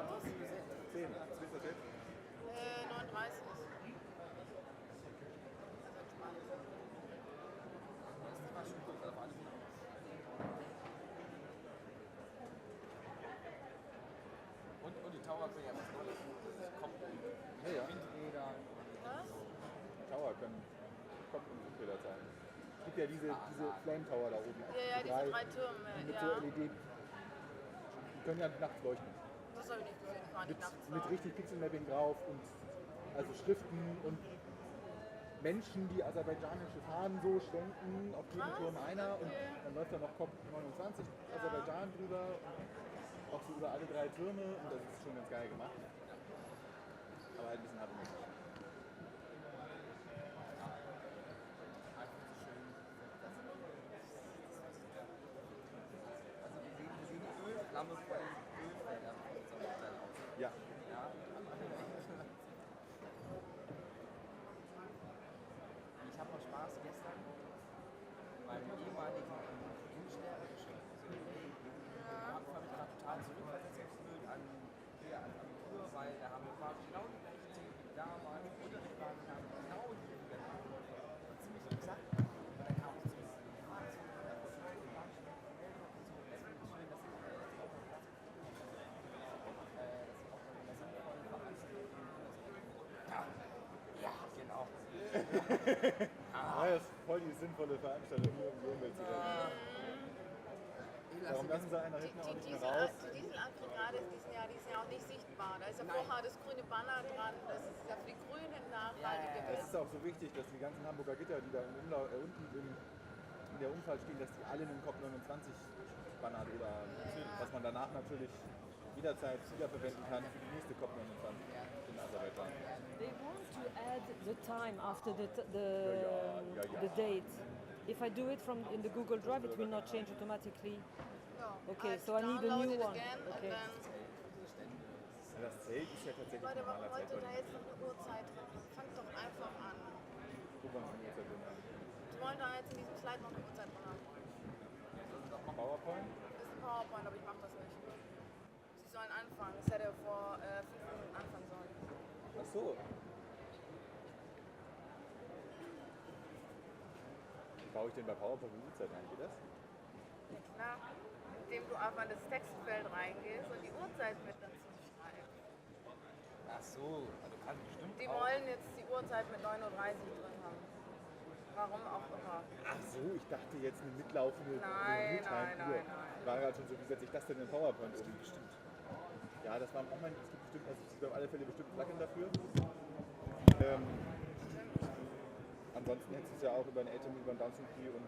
los? 10. Was willst du jetzt? 39. Und die Tower können ja was Neues. Kommt Ja. Windräder. Was? Tower können Windräder sein. Es gibt ja diese Flame Tower da oben. Ja, diese drei Türme. Mit Ja. so LED. Die können ja nachts leuchten. Das habe ich nicht gesehen, ich war nicht nachts Mit da. richtig Pixelmapping drauf und also Schriften und Menschen, die aserbaidschanische Fahnen so schwenken, auf jedem Was? Turm einer und Okay. dann läuft da noch COP29 Aserbaidschan drüber, auch so über alle 3 Türme und das ist schon ganz geil gemacht. Aber halt ein bisschen hartnäckig. Also wir sehen die Ölflamme vor den Ölfeldern von unserem Hotel aus. Ja. Ja. Ich habe noch Spaß gestern meinem ehemaligen Innenstern geschenkt. Ich habe mich gerade total zurückversetzt gefühlt an Abitur, weil da haben wir quasi genau die gleichen Themen wie damals, Unterricht waren, wir haben genau die gemacht. Und ziemlich exakt. Und dann kam es zu diesem ja, genau. Ja, das ist voll die sinnvolle Veranstaltung, nur um die Umwelt zu retten. Warum lassen sie einer hinten auch nicht mehr raus? Die Dieselaggregate, die sind ja auch nicht sichtbar. Da ist ja vorher das grüne Banner dran. Das ist ja für die Grünen nachhaltige Es ist auch so wichtig, dass die ganzen Hamburger Gitter, die da unten in der Umfall stehen, dass die alle einen COP29-Banner oder was man danach natürlich jederzeit wiederverwenden kann für die nächste COP29 in Aserbaidschan. They want to add the time after the Ja. date. If I do it from in the Google Drive, it will not change automatically. Ja. Okay, I've so I need a new downloaded one. again Okay. and then Das Zelt ist ja tatsächlich Leute, warum normaler wollt ihr da Zeltplan. jetzt noch eine Uhrzeit drin? Fangt doch einfach an. Guck mal, was wir jetzt drin haben. Wir wollen da jetzt in diesem Slide noch eine Uhrzeit drin haben. PowerPoint? Das ist ein PowerPoint, aber ich mache das nicht. Sie sollen anfangen. Das hätte vor 5 Minuten anfangen sollen. Ach so. Baue ich denn bei PowerPoint eine Uhrzeit ein? Geht das? Na, indem du einfach in das Textfeld reingehst und die Uhrzeit mit dazu schreibst. Ach so, also kann bestimmt Die auch. wollen jetzt die Uhrzeit mit 9:30 Uhr drin haben. Warum auch immer. Ach so, ich dachte jetzt eine mitlaufende Nein, Uhr. nein. War gerade schon so, wie setze ich das denn in PowerPoint um? Bestimmt. Ja, das war auch mein, es gibt bestimmt, also es gibt auf alle Fälle bestimmt ein Plugin dafür. Ansonsten hättest du es ja auch über ein Atom, über ein Dancing Key und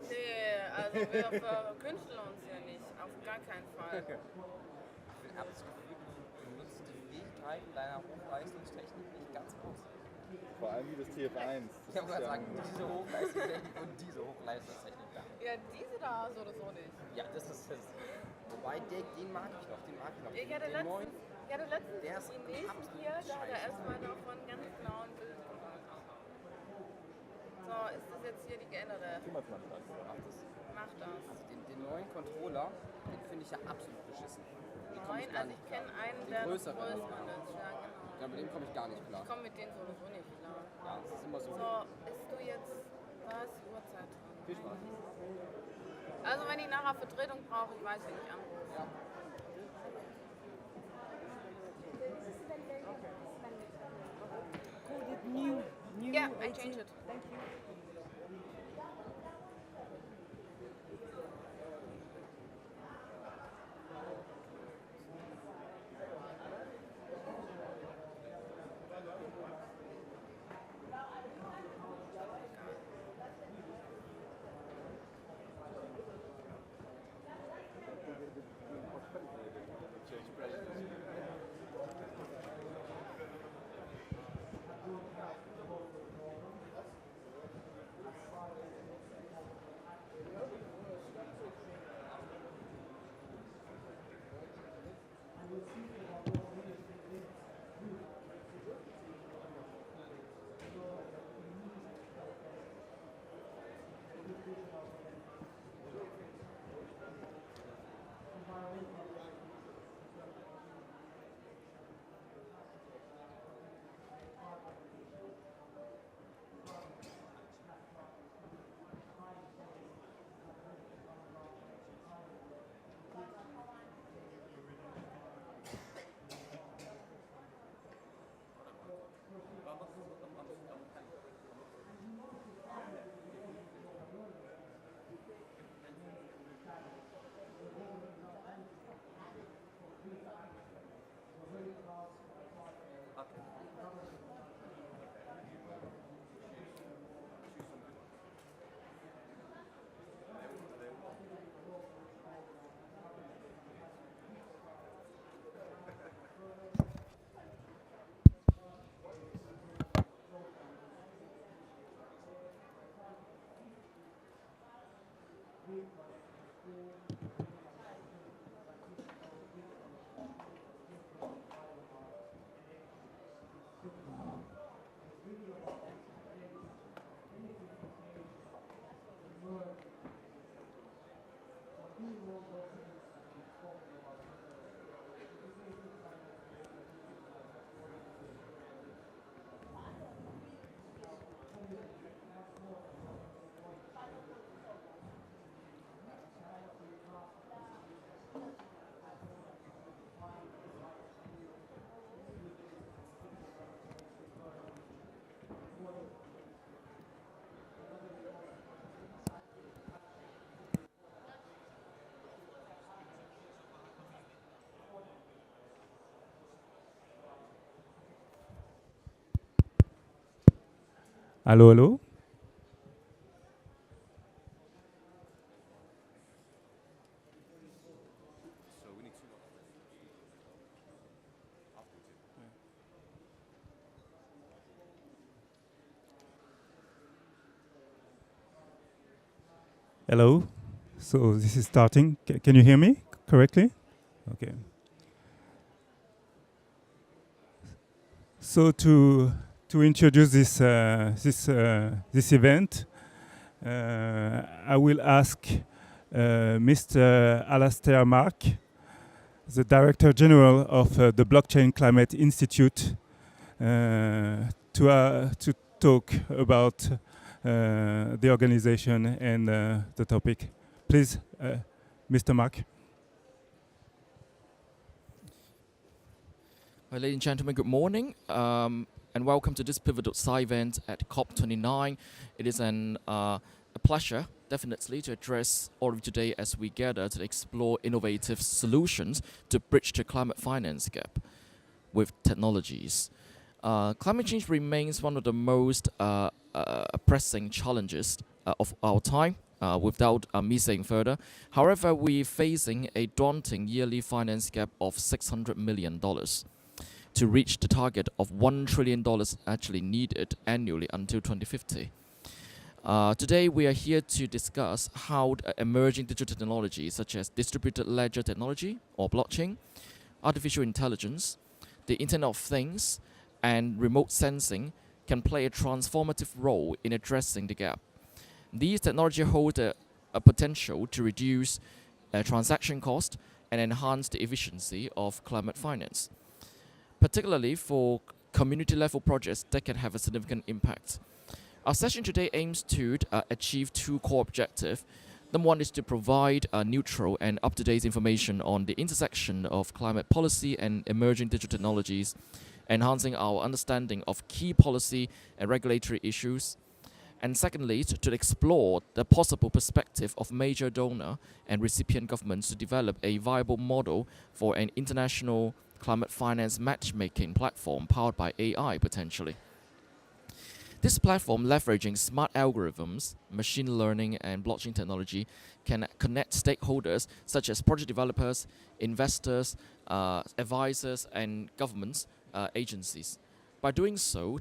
Nee, also wir verkünsteln uns hier nicht. Auf gar keinen Fall. Ich habe das Gefühl, du nutzt die Fähigkeiten deiner Hochleistungstechnik nicht ganz aus. vor allem wie das TF1. Ich habe gerade sagen, diese Hochleistungstechnik und diese Hochleistungstechnik da. Ja, diese da so oder so nicht. Ja, das ist das. Wobei, den mag ich noch, den mag ich noch. Ich hatte Den neuen, letztens der ist die nächsten absolut hier, da hat er scheiße. erstmal noch von ganz blauen Bild gemacht. So, ist das jetzt hier die geänderte? Kümmert man sich an. Macht das. Mach das. Also den neuen Controller, den finde ich ja absolut beschissen. Den komm Nein, gar also nicht ich klar. kenne einen, Den der größeren. größer ist. Ja, genau. Ja, mit dem komme ich gar nicht klar. Ich komme mit denen sowieso nicht klar. Ja, das ist immer so. So, ist du jetzt, da ist die Uhrzeit dran. Viel Spaß. Also wenn ich nachher Vertretung brauche, ich weiß, wen ich anrufe. Ja. Call it new Yeah, I 18. changed it. Thank you. Hello, hello. Hello. So this is starting. Can you hear me correctly? Okay. So to introduce this event, I will ask Mr. Alastair Mark, the Director General of the Blockchain Climate Institute, to talk about the organization and the topic. Please, Mr. Mark. Ladies and gentlemen, good morning, and welcome to this pivotal side event at COP29. It is a pleasure, definitely, to address all of you today as we gather to explore innovative solutions to bridge the climate finance gap with technologies. Climate change remains one of the most pressing challenges of our time. Without me saying further, however, we're facing a daunting yearly finance gap of $600 million to reach the target of $1 trillion actually needed annually until 2050. Today, we are here to discuss how emerging digital technologies such as distributed ledger technology or blockchain, artificial intelligence, the Internet of Things, and remote sensing can play a transformative role in addressing the gap. These technologies hold a potential to reduce transaction cost and enhance the efficiency of climate finance, particularly for community-level projects that can have a significant impact. Our session today aims to achieve two core objectives. Number one is to provide neutral and up-to-date information on the intersection of climate policy and emerging digital technologies, enhancing our understanding of key policy and regulatory issues. And secondly, to explore the possible perspective of major donor and recipient governments to develop a viable model for an international climate finance matchmaking platform powered by AI, potentially. This platform, leveraging smart algorithms, machine learning, and blockchain technology, can connect stakeholders such as project developers, investors, advisors, and governments agencies. By doing so,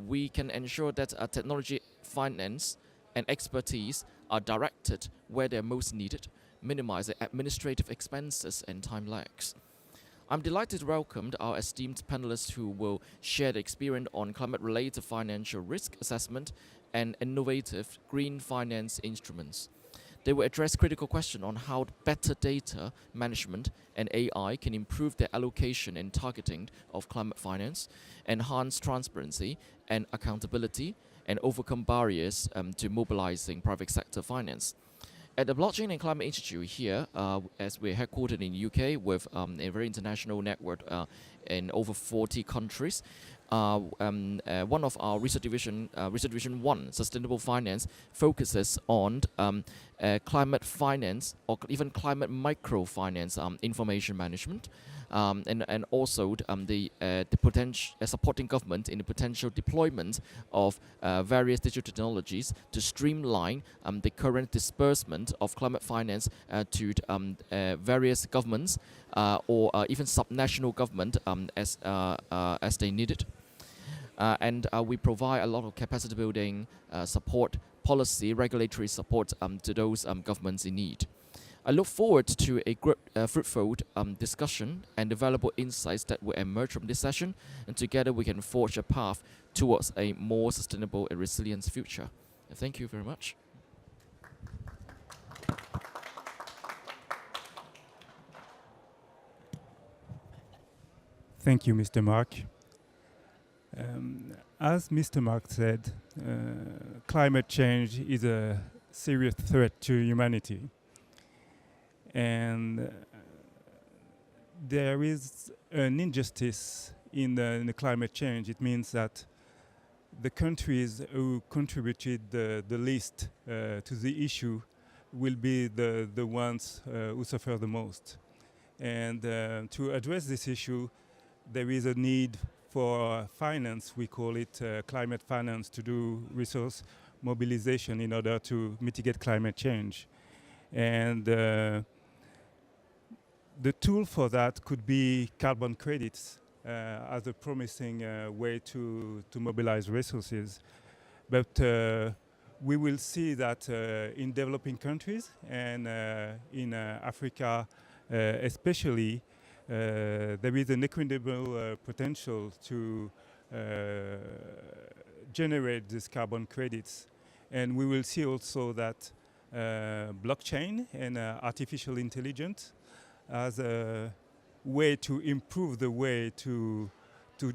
we can ensure that technology, finance, and expertise are directed where they're most needed, minimizing administrative expenses and time lags. I'm delighted to welcome our esteemed panelists who will share their experience on climate-related financial risk assessment and innovative green finance instruments. They will address critical questions on how better data management and AI can improve the allocation and targeting of climate finance, enhance transparency and accountability, and overcome barriers to mobilizing private sector finance. At the Blockchain and Climate Institute here, as we're headquartered in the UK with a very international network in over 40 countries, one of our research division 1, Sustainable Finance, focuses on climate finance or even climate microfinance information management, and also the potential supporting government in the potential deployment of various digital technologies to streamline the current disbursement of climate finance to various governments or even subnational government as they need it. And we provide a lot of capacity building support, policy, regulatory support to those governments in need. I look forward to a fruitful discussion and the valuable insights that will emerge from this session, and together we can forge a path towards a more sustainable and resilient future. Thank you very much. Thank you, Mr. Mark. As Mr. Mark said, climate change is a serious threat to humanity. And there is an injustice in the climate change. It means that the countries who contributed the least to the issue will be the ones who suffer the most. And to address this issue, there is a need for finance, we call it climate finance, to do resource mobilization in order to mitigate climate change. And the tool for that could be carbon credits as a promising way to mobilize resources. But we will see that in developing countries and in Africa especially, there is an equitable potential to generate these carbon credits. And we will see also that blockchain and artificial intelligence as a way to improve the way to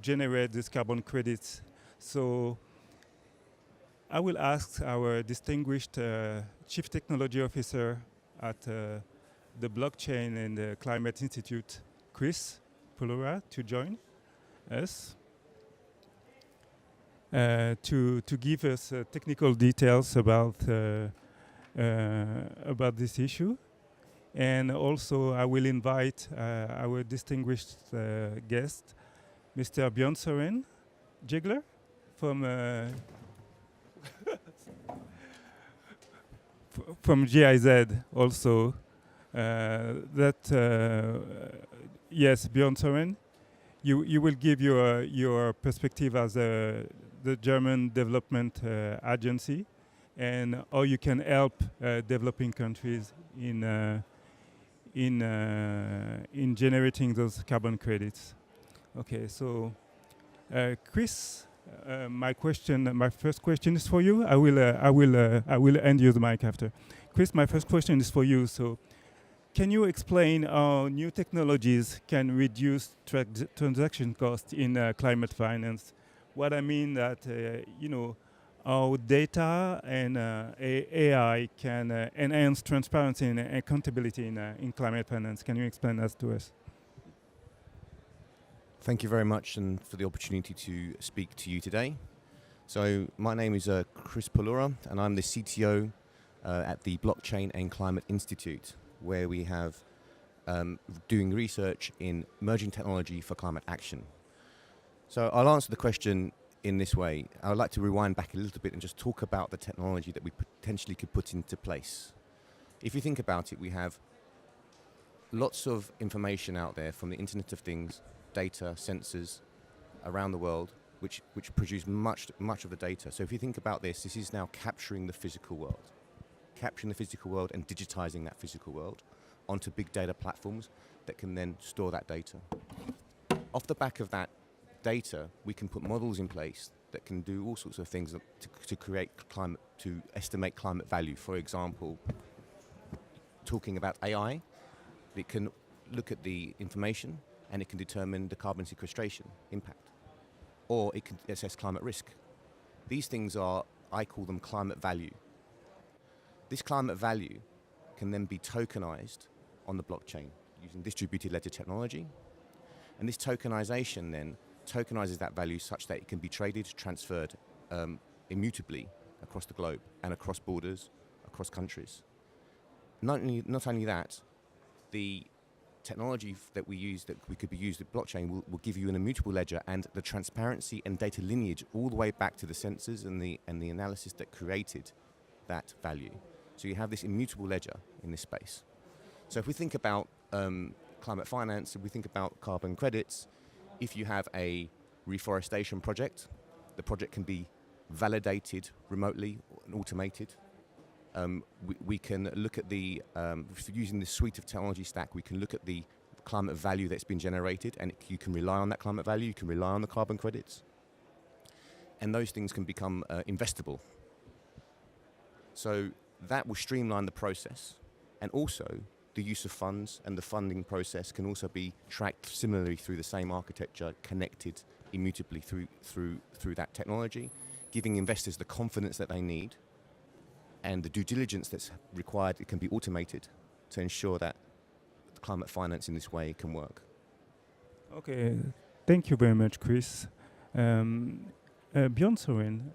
generate these carbon credits. So I will ask our distinguished Chief Technology Officer at the Blockchain and the Climate Institute, Chris Polora, to join us to give us technical details about this issue. And also I will invite our distinguished guest, Mr. Björn Søren Jigler from from GIZ also. Yes, Björn Søren, you will give your perspective as the German development agency, and how you can help developing countries in generating those carbon credits. Okay, so Chris, my first question is for you. I will hand you the mic after. Chris, my first question is for you. So, can you explain how new technologies can reduce transaction costs in climate finance? What I mean that how data and AI can enhance transparency and accountability in climate finance. Can you explain that to us? Thank you very much and for the opportunity to speak to you today. So my name is Chris Polora, and I'm the CTO at the Blockchain and Climate Institute, where we have doing research in emerging technology for climate action. So I'll answer the question in this way. I would like to rewind back a little bit and just talk about the technology that we potentially could put into place. If you think about it, we have lots of information out there from the Internet of Things, data, sensors around the world, which produce much of the data. So if you think about this is now capturing the physical world and digitizing that physical world onto big data platforms that can then store that data. Off the back of that data, we can put models in place that can do all sorts of things to estimate climate value. For example, talking about AI, it can look at the information and it can determine the carbon sequestration impact, or it can assess climate risk. These things are, I call them climate value. This climate value can then be tokenized on the blockchain using distributed ledger technology. And this tokenization then tokenizes that value such that it can be traded, transferred immutably across the globe and across borders, across countries. Not only that, the technology that we could be used with blockchain will give you an immutable ledger and the transparency and data lineage all the way back to the sensors and the analysis that created that value. So you have this immutable ledger in this space. So if we think about climate finance, if we think about carbon credits, if you have a reforestation project, the project can be validated remotely and automated. We can look at using this suite of technology stack, we can look at the climate value that's been generated, and you can rely on that climate value, you can rely on the carbon credits, and those things can become investable. So that will streamline the process, and also the use of funds and the funding process can also be tracked similarly through the same architecture, connected immutably through that technology, giving investors the confidence that they need and the due diligence that's required. It can be automated to ensure that climate finance in this way can work. Okay, thank you very much, Chris. Björn Søren,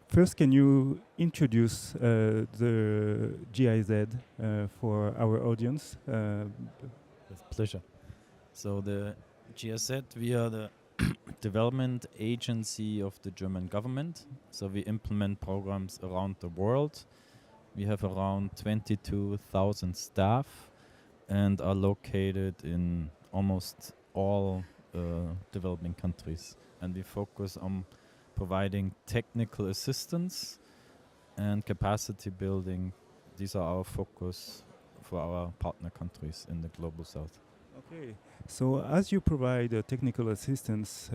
first, can you introduce the GIZ for our audience? With pleasure. So the GSZ, we are the development agency of the German government. So we implement programs around the world. We have around 22,000 staff and are located in almost all developing countries. And we focus on providing technical assistance and capacity building. These are our focus for our partner countries in the global south. Okay, so as you provide technical assistance,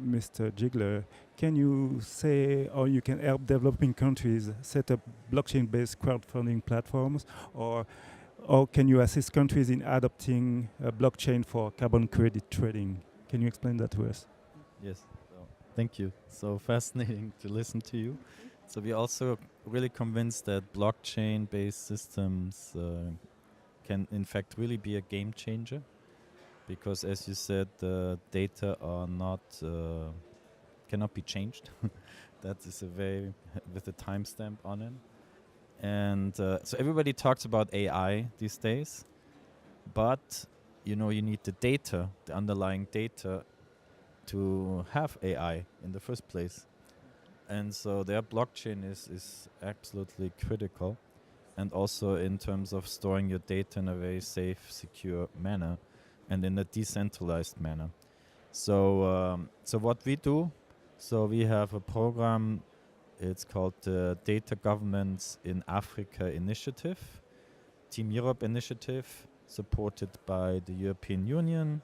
Mr. Ziegler, can you say, or you can help developing countries set up blockchain-based crowdfunding platforms, or can you assist countries in adopting a blockchain for carbon credit trading? Can you explain that to us? Yes, so thank you. So fascinating to listen to you. So we also really convinced that blockchain-based systems can in fact really be a game changer, because as you said, the data are not cannot be changed. That is a very with a timestamp on it. And so everybody talks about AI these days, but you know, you need the data, the underlying data, to have AI in the first place. And so their blockchain is absolutely critical, and also in terms of storing your data in a very safe, secure manner and in a decentralized manner. So so what we do, so we have a program, it's called the Data Governance in Africa Initiative, Team Europe Initiative, supported by the European Union,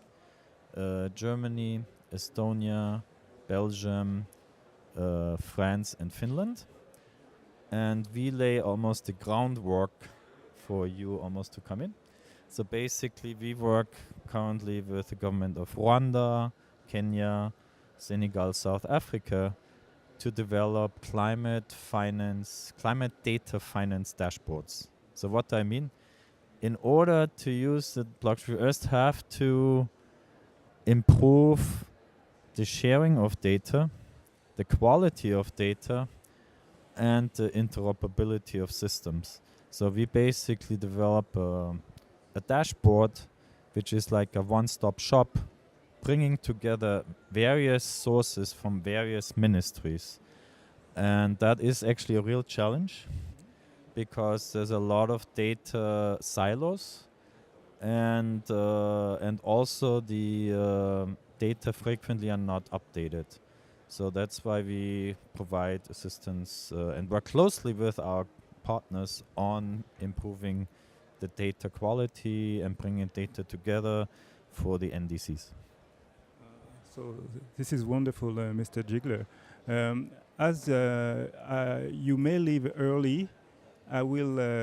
Germany, Estonia, Belgium, France and Finland. And we lay almost the groundwork for you almost to come in. So basically we work currently with the government of Rwanda, Kenya, Senegal, South Africa to develop climate data finance dashboards. So what do I mean? In order to use the blockchain, we first have to improve the sharing of data, the quality of data, and the interoperability of systems. So we basically develop a dashboard which is like a one-stop shop, bringing together various sources from various ministries. And that is actually a real challenge, because there's a lot of data silos, and also the data frequently are not updated. So that's why we provide assistance and work closely with our partners on improving the data quality and bringing data together for the NDCs. So this is wonderful, Mr. Ziegler. As you may leave early, I will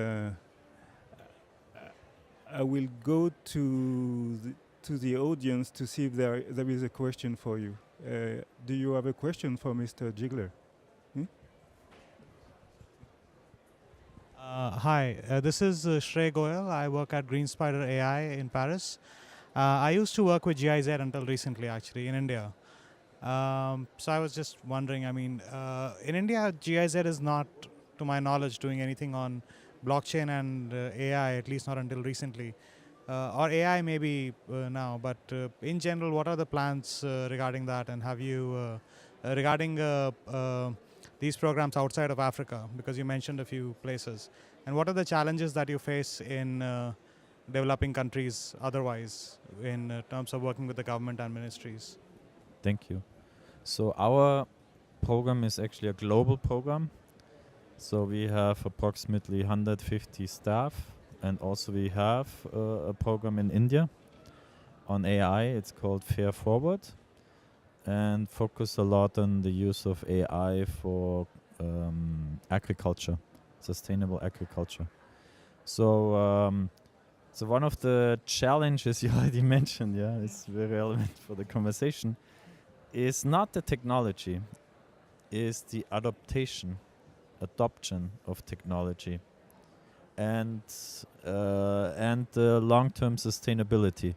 go to the audience to see if there is a question for you. Do you have a question for Mr. Ziegler? Hi, this is Shrey Goyal. I work at Green Spider AI in Paris. I used to work with GIZ until recently, actually, in India. So I was just wondering, I mean, in India, GIZ is not, to my knowledge, doing anything on blockchain and AI, at least not until recently. Or AI maybe now, but in general, what are the plans regarding that? And have you, regarding these programs outside of Africa, because you mentioned a few places, and what are the challenges that you face in developing countries otherwise in terms of working with the government and ministries? Thank you. So our program is actually a global program. So we have approximately 150 staff, and also we have a program in India on AI. It's called Fair Forward, and focus a lot on the use of AI for agriculture, sustainable agriculture. So so one of the challenges you already mentioned, yeah, it's very relevant for the conversation, is not the technology, is the adoption of technology, and the long-term sustainability.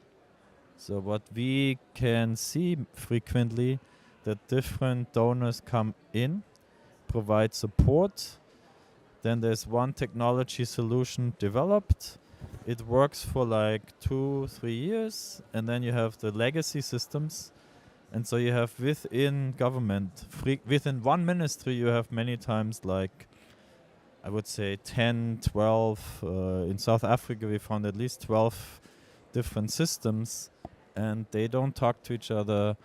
So what we can see frequently, that different donors come in, provide support, then there's one technology solution developed, it works for like 2-3 years, and then you have the legacy systems. And so you have within government, within one ministry, you have many times like, I would say 10, 12. In South Africa, we found at least 12 different systems, and they don't talk to each other.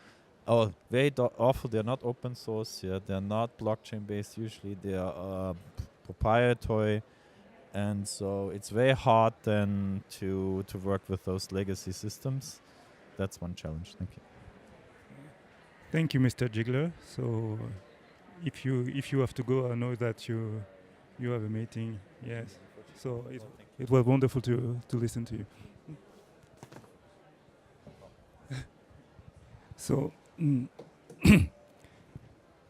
Oh, very awful. They're not open source. Yeah, they're not blockchain based. Usually, they are proprietary, and so it's very hard then to work with those legacy systems. That's one challenge. Thank you. Thank you, Mr. Jigler. So, if you have to go, I know that you have a meeting. Yes. So it was wonderful to listen to you. So,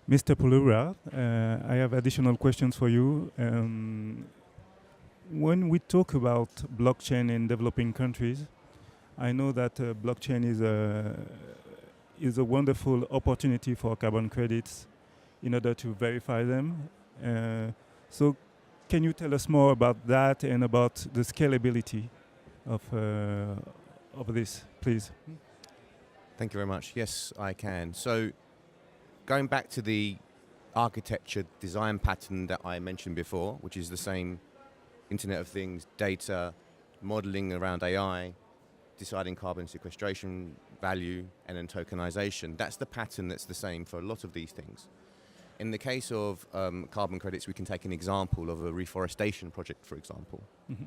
Mr. Polura, I have additional questions for you. When we talk about blockchain in developing countries, I know that blockchain is a wonderful opportunity for carbon credits in order to verify them. So can you tell us more about that and about the scalability of this, please? Thank you very much. Yes, I can. So going back to the architecture design pattern that I mentioned before, which is the same Internet of Things, data, modeling around AI, deciding carbon sequestration value, and then tokenization. That's the pattern that's the same for a lot of these things. In the case of carbon credits, we can take an example of a reforestation project, for example. Mm-hmm.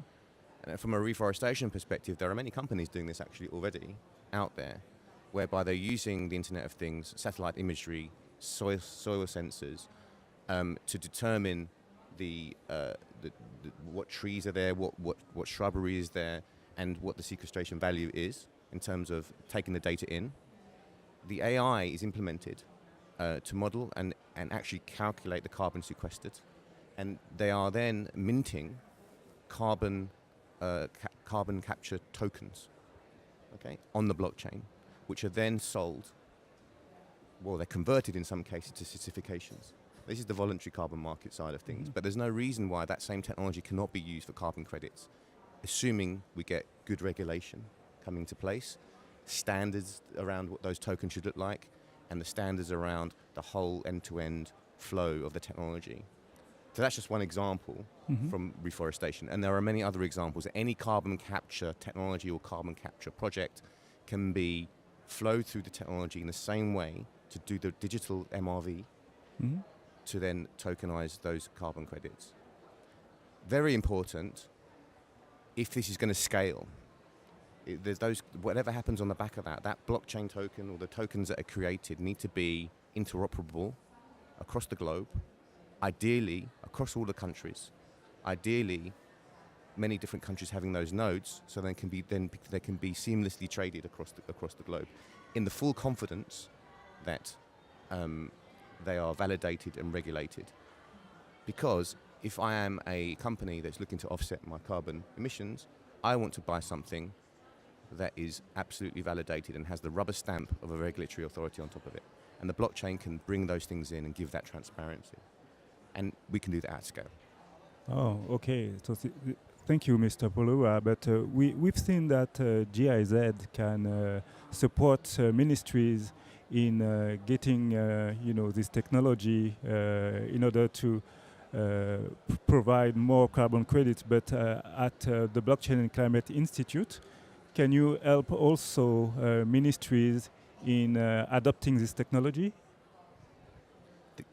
And from a reforestation perspective, there are many companies doing this actually already out there, whereby they're using the Internet of Things, satellite imagery, soil sensors, to determine what trees are there, what shrubbery is there, and what the sequestration value is in terms of taking the data in. The AI is implemented to model and actually calculate the carbon sequestered, and they are then minting carbon capture tokens, okay, on the blockchain, which are then sold. Well, they're converted in some cases to certifications. This is the voluntary carbon market side of things, but there's no reason why that same technology cannot be used for carbon credits, assuming we get good regulation coming into place, standards around what those tokens should look like, and the standards around the whole end-to-end flow of the technology. So that's just one example from reforestation. And there are many other examples. Any carbon capture technology or carbon capture project can be flowed through the technology in the same way to do the digital MRV to then tokenize those carbon credits. Very important, if this is going to scale, there's those, whatever happens on the back of that blockchain token or the tokens that are created need to be interoperable across the globe, ideally across all the countries, ideally many different countries having those nodes, so they can be seamlessly traded across the globe, in the full confidence that they are validated and regulated. Because if I am a company that's looking to offset my carbon emissions, I want to buy something that is absolutely validated and has the rubber stamp of a regulatory authority on top of it. And the blockchain can bring those things in and give that transparency. And we can do that at scale. Oh, okay. So thank you, Mr. Polura. But we've seen that GIZ can support ministries in getting this technology in order to provide more carbon credits. But at the Blockchain and Climate Institute, can you help also ministries in adopting this technology?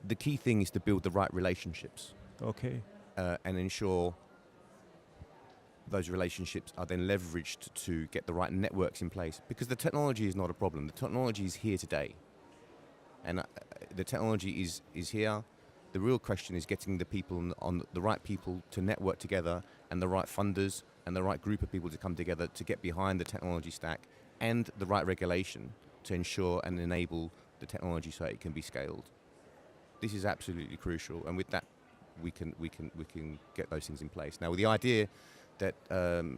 The key thing is to build the right relationships. Okay. And ensure those relationships are then leveraged to get the right networks in place. Because the technology is not a problem. The technology is here today. And the technology is here. The real question is getting the people on the right people to network together, and the right funders and the right group of people to come together to get behind the technology stack and the right regulation to ensure and enable the technology so it can be scaled. This is absolutely crucial, and with that we can get those things in place. Now, with the idea that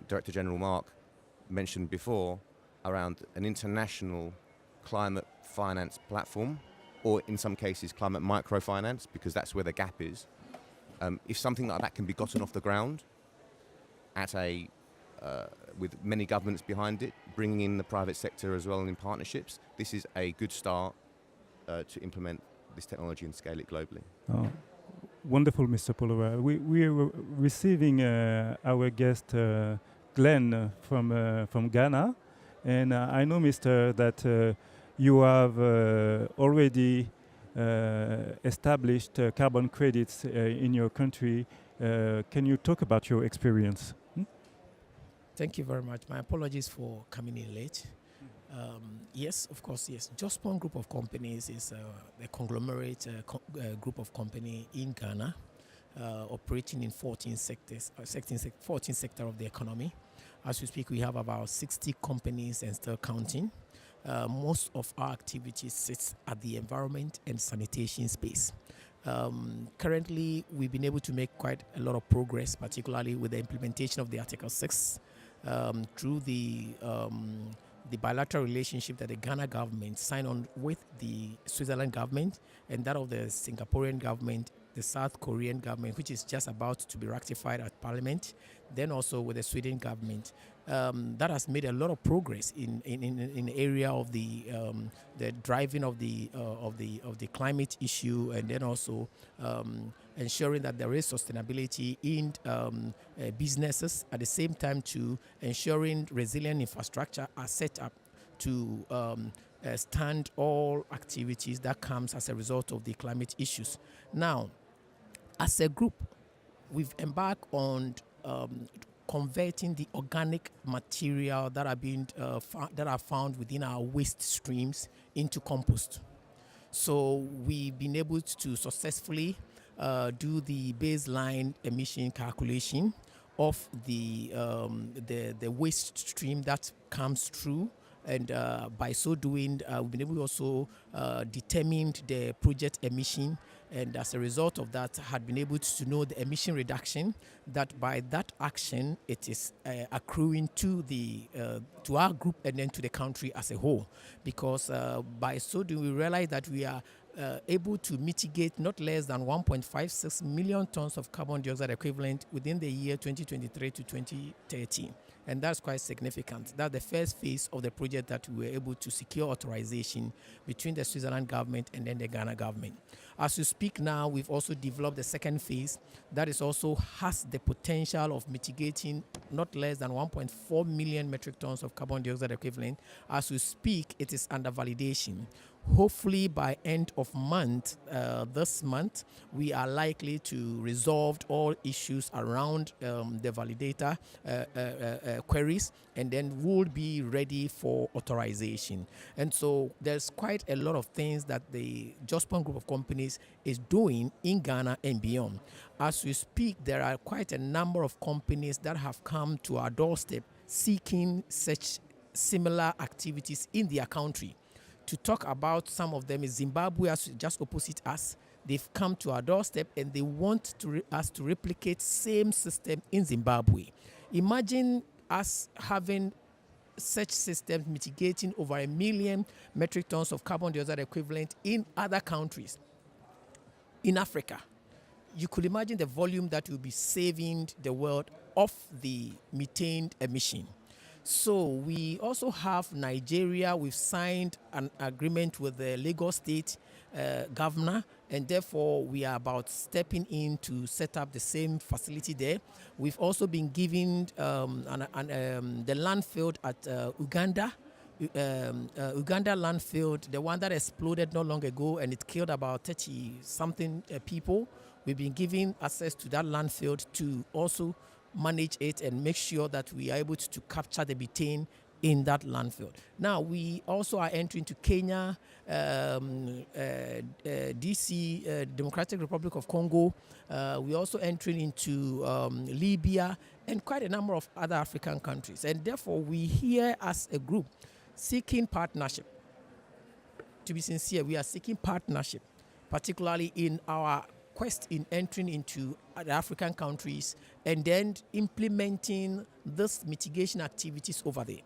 Director General Mark mentioned before around an international climate finance platform, or in some cases climate microfinance, because that's where the gap is. If something like that can be gotten off the ground at a with many governments behind it, bringing in the private sector as well and in partnerships. This is a good start to implement this technology and scale it globally. Oh, wonderful, Mr. Polora. We are receiving our guest Glenn from Ghana, and I know, Mr., that you have already established carbon credits in your country. Can you talk about your experience? Thank you very much. My apologies for coming in late. Yes, of course, yes. Jospon Group of Companies is a conglomerate group of company in Ghana, operating in 14 sectors, 14 sector of the economy. As we speak, we have about 60 companies and still counting. Most of our activities sits at the environment and sanitation space. Currently, we've been able to make quite a lot of progress, particularly with the implementation of the Article 6 through the bilateral relationship that the Ghana government signed on with the Switzerland government and that of the Singaporean government, the South Korean government, which is just about to be ratified at Parliament, then also with the Sweden government. That has made a lot of progress in the area of the driving of the climate issue, and then also ensuring that there is sustainability in businesses, at the same time to ensuring resilient infrastructure are set up to stand all activities that comes as a result of the climate issues. Now, as a group, we've embarked on converting the organic material that are found within our waste streams into compost. So we've been able to successfully do the baseline emission calculation of the waste stream that comes through, and by so doing, we've been able to also determine the project emission, and as a result of that, had been able to know the emission reduction that by that action it is accruing to to our group and then to the country as a whole. Because by so doing, we realize that we are able to mitigate not less than 1.56 million tons of carbon dioxide equivalent within the year 2023 to 2030. And that's quite significant. That's the first phase of the project that we were able to secure authorization between the Switzerland government and then the Ghana government. As we speak now, we've also developed the second phase that is also has the potential of mitigating not less than 1.4 million metric tons of carbon dioxide equivalent. As we speak, it is under validation. Hopefully by end of month, this month, we are likely to resolve all issues around the validator queries, and then we'll be ready for authorization. And so there's quite a lot of things that the Jospon Group of Companies is doing in Ghana and beyond. As we speak, there are quite a number of companies that have come to our doorstep seeking such similar activities in their country. To talk about some of them is Zimbabwe, as just opposite us. They've come to our doorstep and they want us to replicate same system in Zimbabwe. Imagine us having such systems mitigating over 1 million metric tons of carbon dioxide equivalent in other countries. In Africa, you could imagine the volume that will be saving the world of the methane emission. So we also have Nigeria. We've signed an agreement with the Lagos State governor, and therefore we are about stepping in to set up the same facility there. We've also been given the landfill at Uganda. Uganda landfill, the one that exploded not long ago and it killed about 30-something people. We've been given access to that landfill to also manage it and make sure that we are able to capture the methane in that landfill. Now, we also are entering to Kenya, DC, Democratic Republic of Congo. We're also entering into Libya and quite a number of other African countries. And therefore, we here as a group seeking partnership. To be sincere, we are seeking partnership, particularly in our quest in entering into the African countries and then implementing these mitigation activities over there.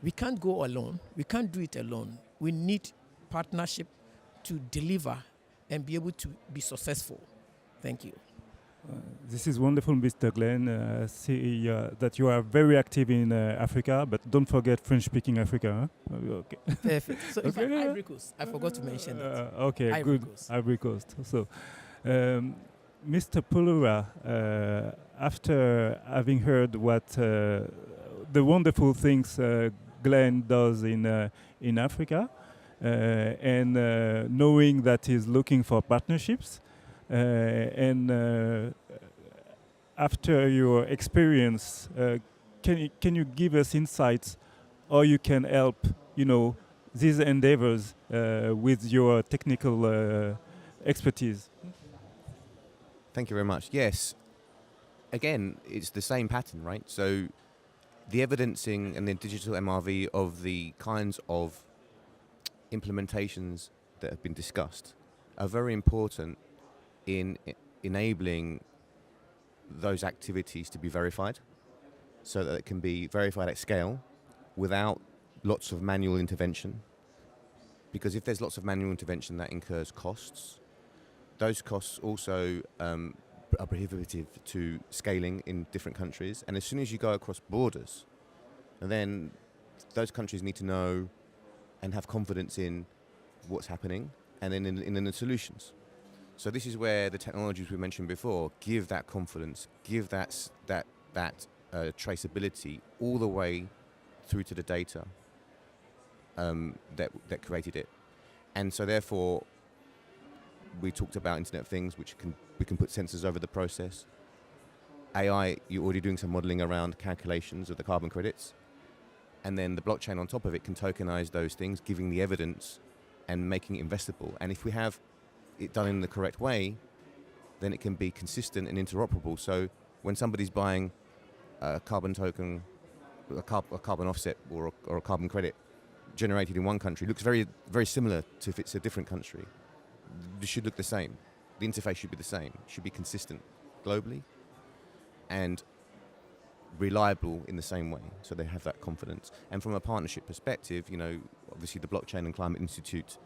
We can't go alone. We can't do it alone. We need partnership to deliver and be able to be successful. Thank you. This is wonderful, Mr. Glenn. I see that you are very active in Africa, but don't forget French-speaking Africa. Huh? Okay. Perfect. So in fact, Okay. Ivory Coast, I forgot to mention that. Okay, Ivory good. Coast. Ivory Coast. So, Mr. Pulura, after having heard what the wonderful things Glenn does in Africa, and knowing that he's looking for partnerships, and after your experience, can you give us insights, or you can help, these endeavors with your technical expertise? Thank you very much. Yes. Again, it's the same pattern, right? So the evidencing and the digital MRV of the kinds of implementations that have been discussed are very important in enabling those activities to be verified, so that it can be verified at scale without lots of manual intervention. Because if there's lots of manual intervention, that incurs costs. Those costs also are prohibitive to scaling in different countries. And as soon as you go across borders, then those countries need to know and have confidence in what's happening and then in the solutions. So this is where the technologies we mentioned before give that confidence, give that traceability all the way through to the data that created it. And so therefore, we talked about Internet of Things, which we can put sensors over the process. AI, you're already doing some modeling around calculations of the carbon credits. And then the blockchain on top of it can tokenize those things, giving the evidence and making it investable. And if we have it done in the correct way, then it can be consistent and interoperable. So when somebody's buying a carbon token, a carbon offset or a carbon credit generated in one country, looks very, very similar to if it's a different country. It should look the same. The interface should be the same. It should be consistent globally and reliable in the same way, so they have that confidence. And from a partnership perspective, obviously the Blockchain and Climate Institute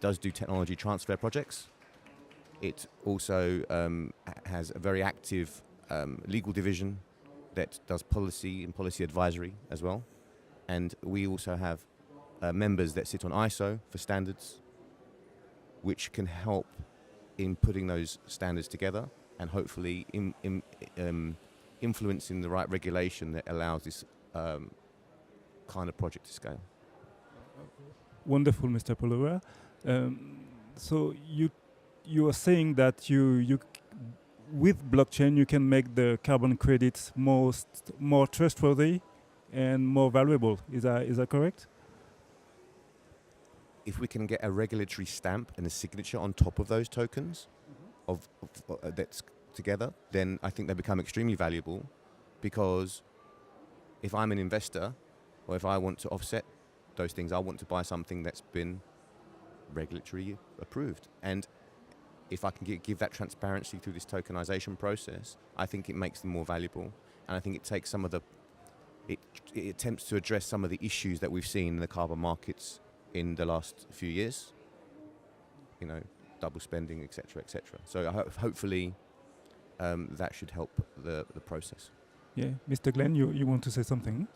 does do technology transfer projects. It also has a very active legal division that does policy and policy advisory as well. And we also have members that sit on ISO for standards, which can help in putting those standards together and hopefully influencing the right regulation that allows this kind of project to scale. Wonderful, Mr. Pulura. So you are saying that you with blockchain you can make the carbon credits more trustworthy and more valuable. Is that correct? If we can get a regulatory stamp and a signature on top of those tokens of that's together, then I think they become extremely valuable, because if I'm an investor or if I want to offset those things, I want to buy something that's been regulatory approved. And if I can give that transparency through this tokenization process, I think it makes them more valuable. And I think it takes it attempts to address some of the issues that we've seen in the carbon markets in the last few years, double spending, etc., etc. So hopefully that should help the process. Yeah, Mr. Glenn, you want to say something?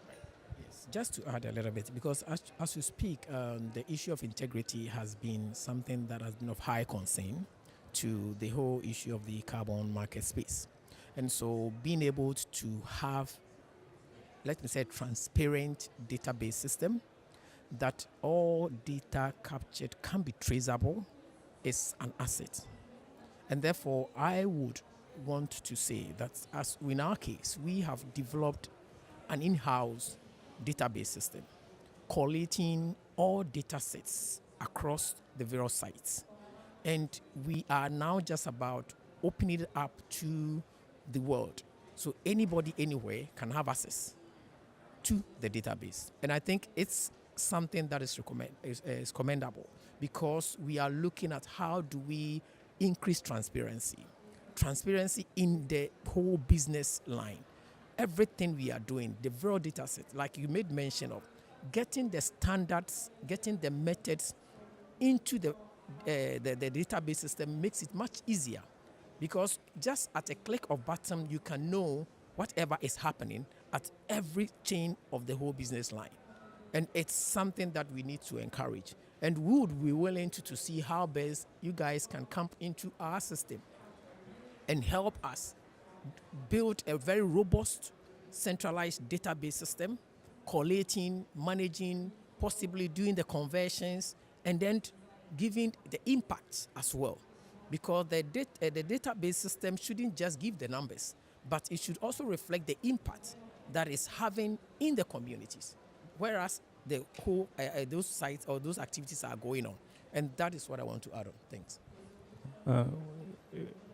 Yes, just to add a little bit, because as you speak, the issue of integrity has been something that has been of high concern to the whole issue of the carbon market space. And so being able to have, let me say, transparent database system that all data captured can be traceable is an asset. And therefore, I would want to say that as in our case, we have developed an in-house database system collating all data sets across the various sites. And we are now just about opening it up to the world. So anybody, anywhere can have access to the database. And I think it's something that is commendable, because we are looking at how do we increase transparency in the whole business line. Everything we are doing, the raw data set, like you made mention of, getting the standards, getting the methods into the database system makes it much easier because just at a click of button, you can know whatever is happening at every chain of the whole business line. And it's something that we need to encourage. And we would be willing to see how best you guys can come into our system and help us build a very robust, centralized database system, collating, managing, possibly doing the conversions, and then giving the impact as well. Because the database system shouldn't just give the numbers, but it should also reflect the impact that is having in the communities, whereas the whole those sites or those activities are going on. And that is what I want to add on. Thanks.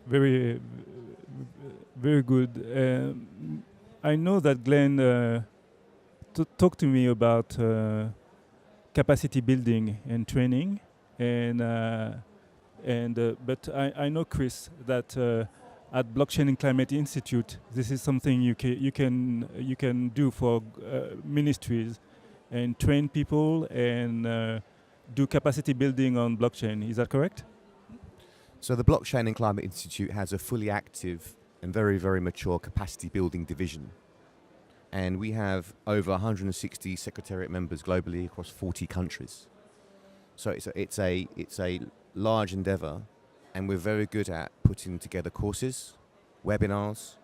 Very, very good. I know that Glenn talked to me about capacity building and training, but I know, Chris, that at Blockchain and Climate Institute, this is something you can do for ministries and train people and do capacity building on blockchain. Is that correct? So the Blockchain and Climate Institute has a fully active and very, very mature capacity building division. And we have over 160 secretariat members globally across 40 countries. So it's a large endeavor, and we're very good at putting together courses, webinars,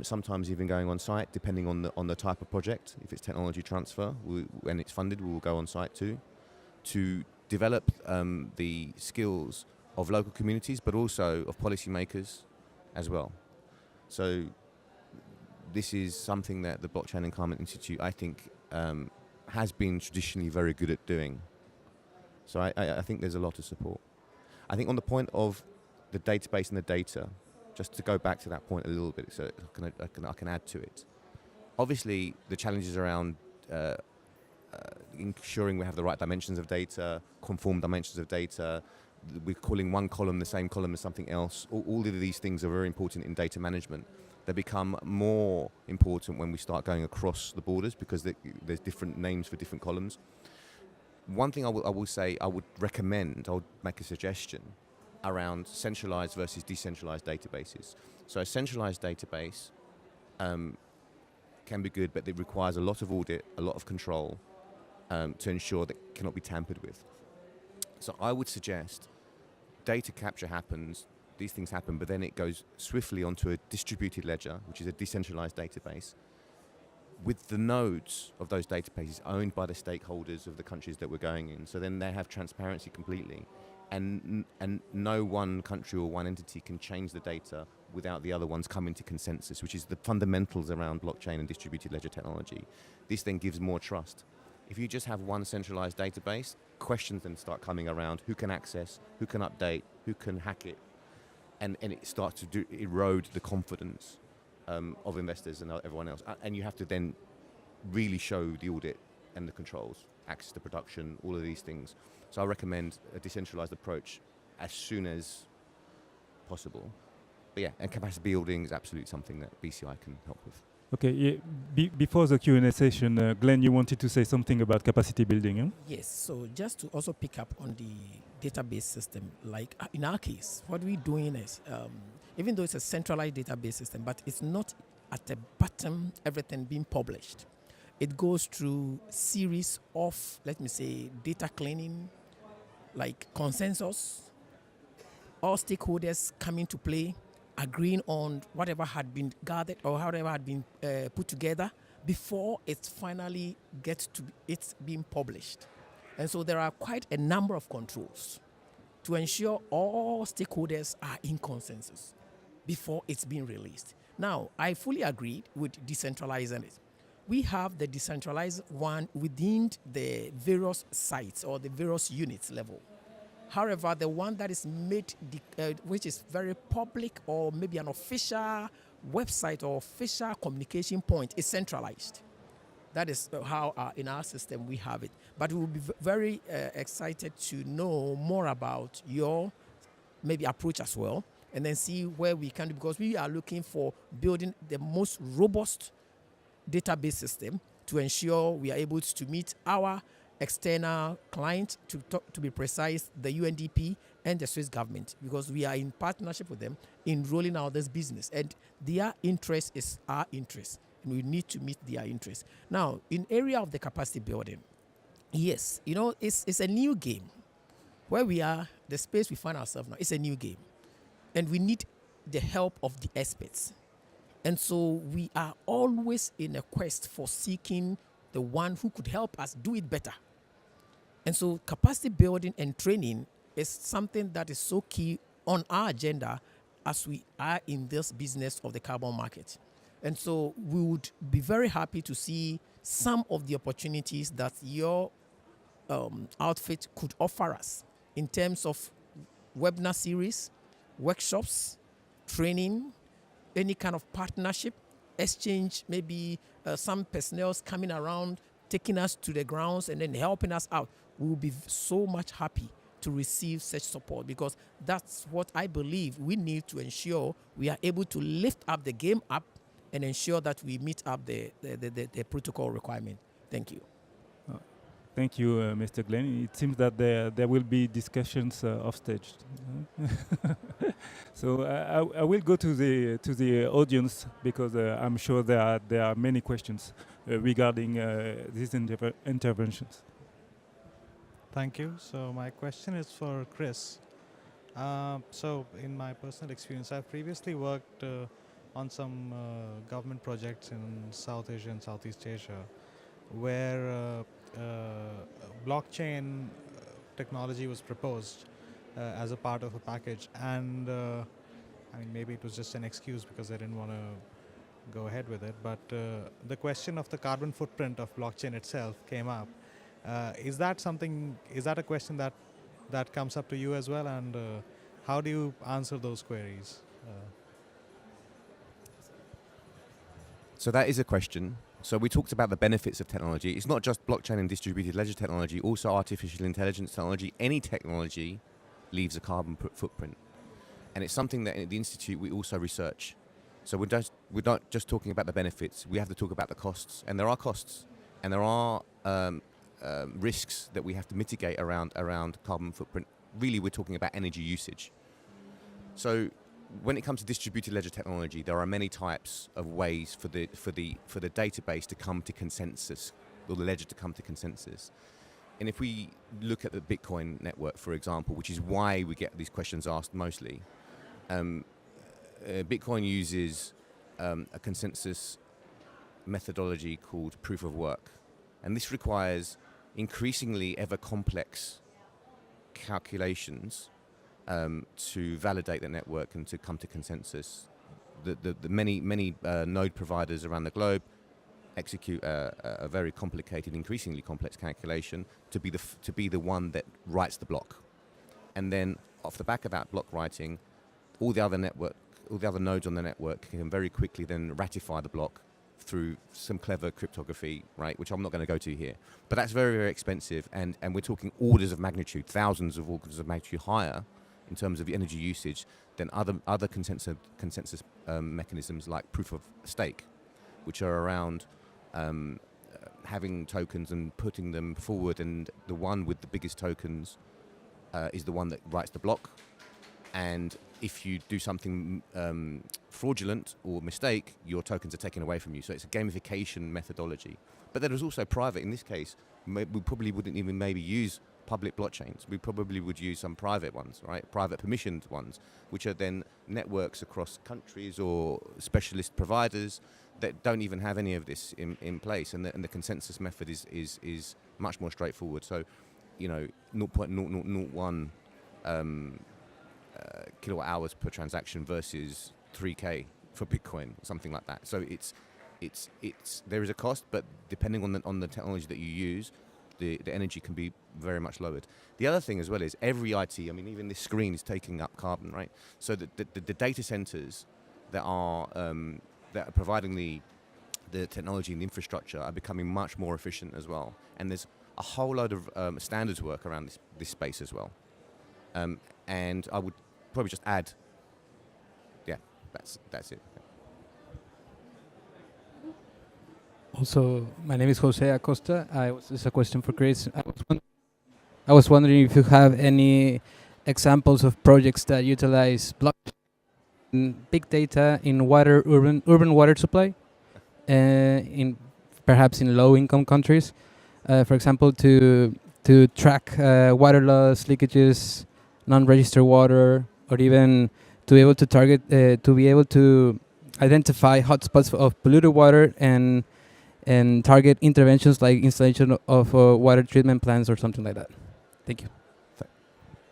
sometimes even going on site, depending on the type of project. If it's technology transfer, when it's funded, we will go on site too, to develop the skills of local communities, but also of policymakers as well. So this is something that the Blockchain and Climate Institute, I think, has been traditionally very good at doing. So I think there's a lot of support. I think on the point of the database and the data, just to go back to that point a little bit, so I can add to it. Obviously, the challenges around ensuring we have the right dimensions of data, conform dimensions of data, we're calling one column the same column as something else. All of these things are very important in data management. They become more important when we start going across the borders because there's different names for different columns. One thing I will say, I would make a suggestion around centralized versus decentralized databases. So a centralized database can be good, but it requires a lot of audit, a lot of control to ensure that it cannot be tampered with. So I would suggest data capture happens, these things happen, but then it goes swiftly onto a distributed ledger, which is a decentralized database, with the nodes of those databases owned by the stakeholders of the countries that we're going in. So then they have transparency completely. And no one country or one entity can change the data without the other ones coming to consensus, which is the fundamentals around blockchain and distributed ledger technology. This then gives more trust. If you just have one centralized database, questions then start coming around: who can access, who can update, who can hack it, and it starts to erode the confidence of investors and everyone else. And you have to then really show the audit and the controls, access to production, all of these things. So I recommend a decentralized approach as soon as possible. But yeah, and capacity building is absolutely something that BCI can help with. Okay, yeah, before the Q&A session, Glenn, you wanted to say something about capacity building, eh? Yes, so just to also pick up on the database system, like in our case, what we're doing is, even though it's a centralized database system, but it's not at the bottom, everything being published. It goes through series of, let me say, data cleaning, like consensus, all stakeholders coming to play, agreeing on whatever had been gathered or whatever had been put together before it finally gets to it's being published. And so there are quite a number of controls to ensure all stakeholders are in consensus before it's being released. Now, I fully agree with decentralizing it. We have the decentralized one within the various sites or the various units level. However, the one that is made, which is very public or maybe an official website or official communication point, is centralized. That is how in our system we have it. But we will be very excited to know more about your maybe approach as well, and then see where we can do, because we are looking for building the most robust database system to ensure we are able to meet our external client, to be precise, the UNDP and the Swiss government, because we are in partnership with them in rolling out this business. And their interest is our interest, and we need to meet their interest. Now, in area of the capacity building, yes, it's a new game. Where we are, the space we find ourselves now, it's a new game. And we need the help of the experts. And so we are always in a quest for seeking the one who could help us do it better. And so capacity building and training is something that is so key on our agenda as we are in this business of the carbon market. And so we would be very happy to see some of the opportunities that your outfit could offer us in terms of webinar series, workshops, training, any kind of partnership, exchange, maybe some personnel coming around, taking us to the grounds and then helping us out. We will be so much happy to receive such support, because that's what I believe we need to ensure we are able to lift up the game up and ensure that we meet up the protocol requirement. Thank you. Thank you, Mr. Glenn. It seems that there will be discussions off stage. So I will go to the audience, because I'm sure there are many questions regarding these interventions. Thank you. So my question is for Chris. So in my personal experience, I've previously worked on some government projects in South Asia and Southeast Asia, where blockchain technology was proposed as a part of a package, and I mean, maybe it was just an excuse because they didn't want to go ahead with it, but the question of the carbon footprint of blockchain itself came up. Is that a question that comes up to you as well, and how do you answer those queries? So that is a question. So we talked about the benefits of technology. It's not just blockchain and distributed ledger technology, also artificial intelligence technology. Any technology leaves a carbon footprint. And it's something that at the Institute we also research. So we're not just talking about the benefits, we have to talk about the costs. And there are costs. And there are risks that we have to mitigate around carbon footprint. Really, we're talking about energy usage. So when it comes to distributed ledger technology, there are many types of ways for the database to come to consensus, or the ledger to come to consensus. And if we look at the Bitcoin network, for example, which is why we get these questions asked mostly, Bitcoin uses a consensus methodology called proof of work. And this requires increasingly ever complex calculations to validate the network and to come to consensus. The many node providers around the globe execute a very complicated, increasingly complex calculation to be the one that writes the block, and then off the back of that block writing, all the other nodes on the network can very quickly then ratify the block through some clever cryptography, right? Which I'm not going to go to here, but that's very, very expensive, and we're talking orders of magnitude, thousands of orders of magnitude higher in terms of energy usage than other consensus mechanisms like proof of stake, which are around having tokens and putting them forward, and the one with the biggest tokens is the one that writes the block. And if you do something fraudulent or mistake, your tokens are taken away from you. So it's a gamification methodology. But there is also private. In this case, we probably wouldn't even maybe use public blockchains. We probably would use some private ones, right? Private permissioned ones, which are then networks across countries or specialist providers that don't even have any of this in place. And the consensus method is much more straightforward. So, 0.0001 kilowatt hours per transaction versus 3K for Bitcoin, something like that. So there is a cost, but depending on the technology that you use, the energy can be very much lowered. The other thing as well is every IT, I mean, even this screen is taking up carbon, right? So the data centers that are providing the technology and the infrastructure are becoming much more efficient as well. And there's a whole load of standards work around this space as well. And I would probably just add, that's it. Also, my name is Jose Acosta. This is a question for Chris. I was wondering if you have any examples of projects that utilize blockchain, big data in urban water supply, in perhaps in low-income countries, for example, to track water loss, leakages, non-registered water, or even to be able to target, to be able to identify hotspots of polluted water and target interventions like installation of water treatment plants or something like that. Thank you.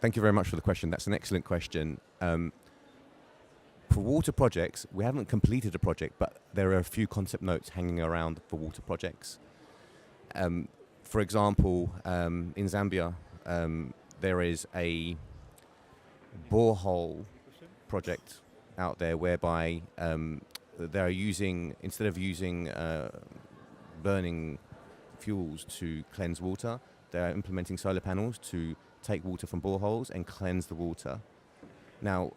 Thank you very much for the question. That's an excellent question. For water projects, we haven't completed a project, but there are a few concept notes hanging around for water projects. For example, in Zambia, there is a borehole project out there whereby they're using, instead of using burning fuels to cleanse water, they're implementing solar panels to take water from boreholes and cleanse the water. Now,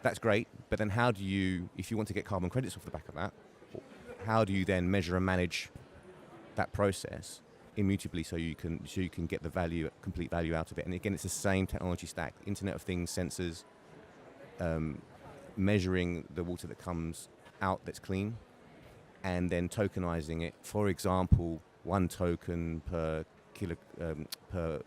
that's great, but then how do you, if you want to get carbon credits off the back of that, how do you then measure and manage that process immutably so you can get the value, complete value out of it? And again, it's the same technology stack: Internet of Things, sensors, measuring the water that comes out that's clean, and then tokenizing it. For example, 1 token per kilo per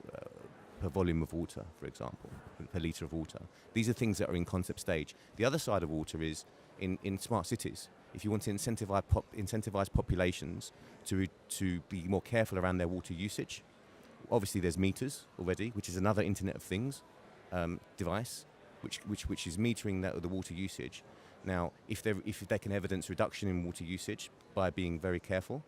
volume of water, for example, per litre of water. These are things that are in concept stage. The other side of water is in smart cities. If you want to incentivize populations to be more careful around their water usage, obviously there's meters already, which is another Internet of Things device, which is metering the water usage. Now, if they can evidence reduction in water usage by being very careful,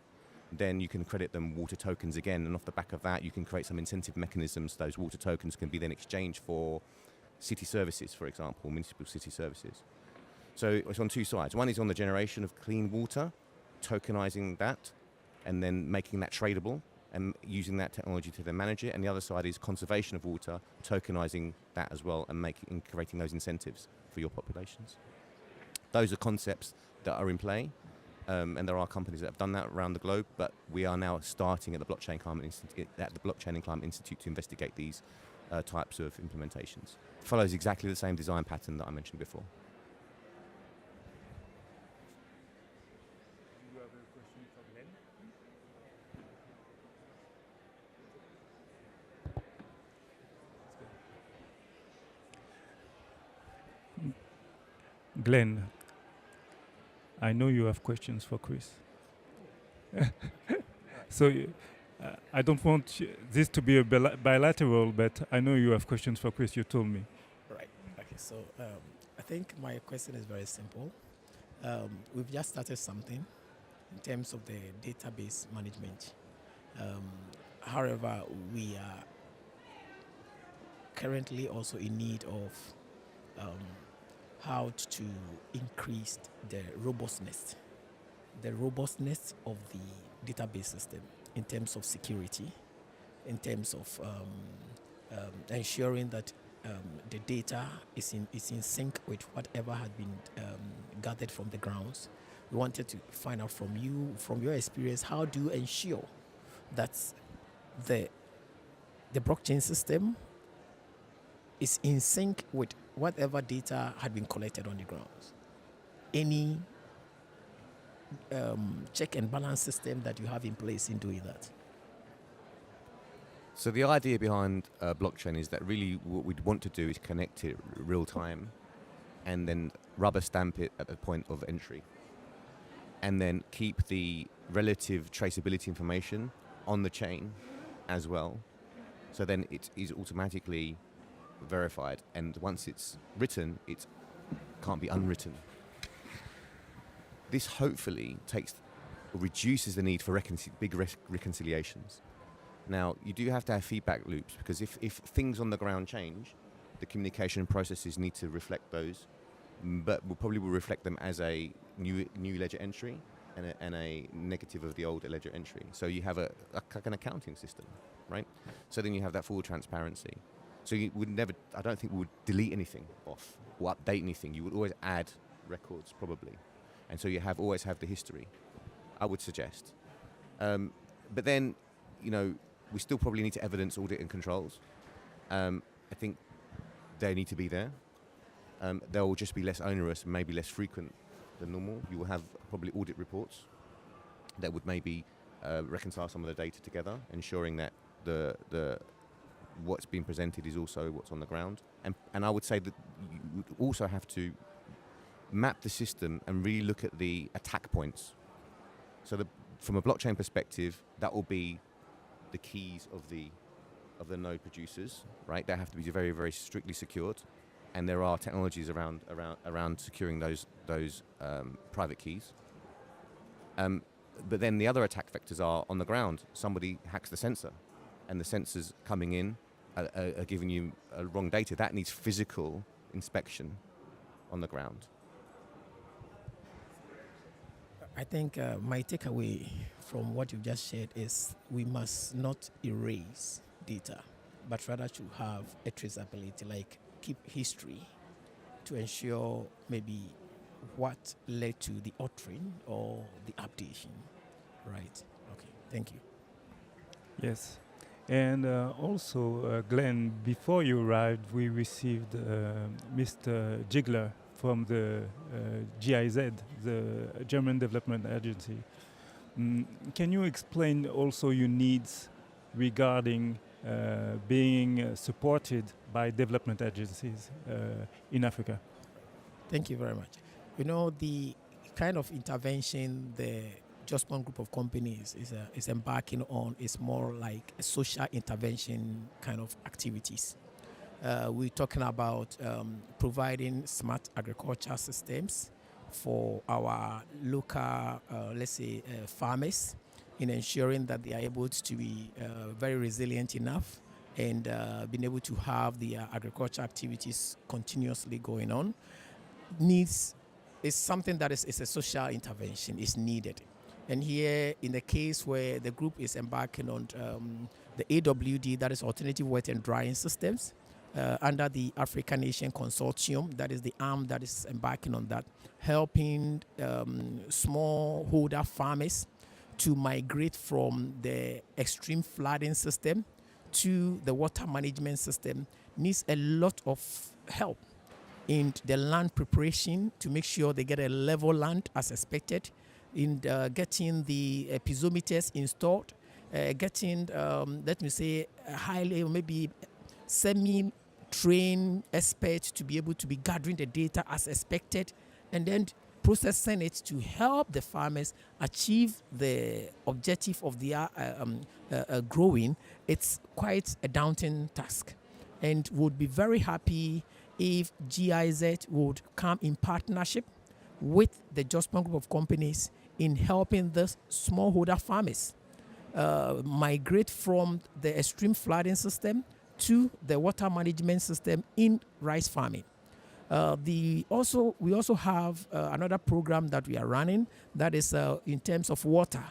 then you can credit them water tokens again, and off the back of that you can create some incentive mechanisms. Those water tokens can be then exchanged for city services, for example, municipal city services. So it's on two sides. One is on the generation of clean water, tokenizing that and then making that tradable and using that technology to then manage it, and the other side is conservation of water, tokenizing that as well and creating those incentives for your populations. Those are concepts that are in play. And there are companies that have done that around the globe, but we are now starting at the Blockchain and Climate Institute to investigate these types of implementations. It follows exactly the same design pattern that I mentioned before. You have a question for Glenn? Glenn, I know you have questions for Chris. So I don't want this to be a bilateral, but I know you have questions for Chris, you told me. Right. Okay, so I think my question is very simple. We've just started something in terms of the database management. However, we are currently also in need of how to increase the robustness of the database system in terms of security, in terms of ensuring that the data is in sync with whatever had been gathered from the grounds. We wanted to find out from you, from your experience, how do you ensure that the blockchain system is in sync with whatever data had been collected on the grounds? Any check and balance system that you have in place in doing that? So the idea behind blockchain is that really what we'd want to do is connect it real time and then rubber stamp it at the point of entry, and then keep the relative traceability information on the chain as well. So then it is automatically verified, and once it's written, it can't be unwritten. This hopefully reduces the need for big reconciliations. Now, you do have to have feedback loops, because if things on the ground change, the communication processes need to reflect those, but we'll probably reflect them as a new ledger entry and a negative of the old ledger entry. So you have like an accounting system, right? So then you have that full transparency. So you would never, I don't think we would delete anything off or update anything. You would always add records, probably. And so you always have the history, I would suggest. But then, we still probably need to evidence audit and controls. I think they need to be there. They'll just be less onerous, maybe less frequent than normal. You will have probably audit reports that would maybe reconcile some of the data together, ensuring that the what's being presented is also what's on the ground. And I would say that you would also have to map the system and really look at the attack points. So from a blockchain perspective, that will be the keys of the node producers, right? They have to be very, very strictly secured, and there are technologies around securing those private keys. But then the other attack vectors are on the ground. Somebody hacks the sensor, and the sensors coming in are giving you wrong data. That needs physical inspection on the ground. I think my takeaway from what you've just shared is we must not erase data, but rather to have a traceability, like keep history to ensure maybe what led to the altering or the updation, right? Okay, thank you. Yes. And also, Glenn, before you arrived, we received Mr. Jigler from the GIZ, the German Development Agency. Can you explain also your needs regarding being supported by development agencies in Africa? Thank you very much. You know, the kind of intervention the Just One group of companies is embarking on is more like a social intervention kind of activities. We're talking about providing smart agriculture systems for our local, let's say, farmers, in ensuring that they are able to be very resilient enough and being able to have the agriculture activities continuously going on. Needs is something that is a social intervention, is needed. And here, in the case where the group is embarking on the AWD, that is Alternative Wet and Drying Systems, under the African Nation Consortium, that is the arm that is embarking on that, helping smallholder farmers to migrate from the extreme flooding system to the water management system, needs a lot of help in the land preparation to make sure they get a level land as expected, in getting the piezometers installed, getting, let me say, highly, maybe semi-trained experts to be able to be gathering the data as expected, and then processing it to help the farmers achieve the objective of their growing. It's quite a daunting task, and would be very happy if GIZ would come in partnership with the Just One group of companies in helping the smallholder farmers migrate from the extreme flooding system to the water management system in rice farming. We also have another program that we are running that is in terms of water.